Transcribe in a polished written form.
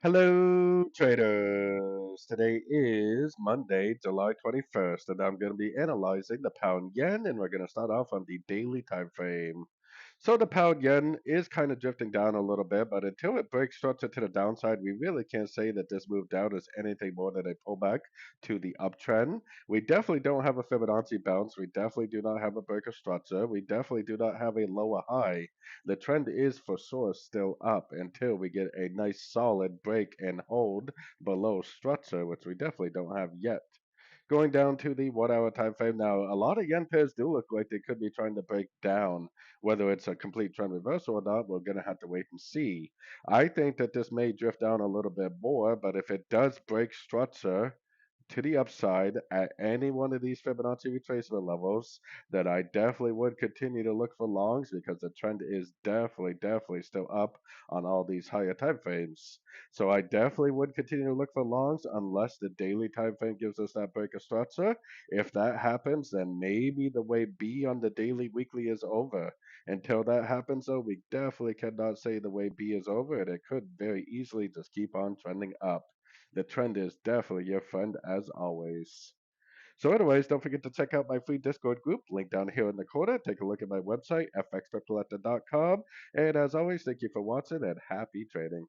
Hello, traders. Today is Monday, July 21st, and I'm going to be analyzing the pound yen, and we're going to start off on the daily time frame. So the pound yen is kind of drifting down a little bit, but until it breaks structure to the downside, we really can't say that this move down is anything more than a pullback to the uptrend. We definitely don't have a Fibonacci bounce. We definitely do not have a break of structure. We definitely do not have a lower high. The trend is for sure still up until we get a nice solid break and hold below structure, which we definitely don't have yet. Going down to the 1 hour time frame now, a lot of yen pairs do look like they could be trying to break down. Whether it's a complete trend reversal or not, we're going to have to wait and see. I think that this may drift down a little bit more, but if it does break structure to the upside at any one of these Fibonacci retracement levels, that I definitely would continue to look for longs because the trend is definitely still up on all these higher time frames. So I definitely would continue to look for longs unless the daily time frame gives us that break of structure. If that happens, then maybe the way B on the daily weekly is over. Until that happens, though, we definitely cannot say the way B is over, and it could very easily just keep on trending up. The trend is definitely your friend as always. So, anyways, don't forget to check out my free Discord group, link down here in the corner. Take a look at my website, fxpipcollector.com. And as always, thank you for watching and happy trading.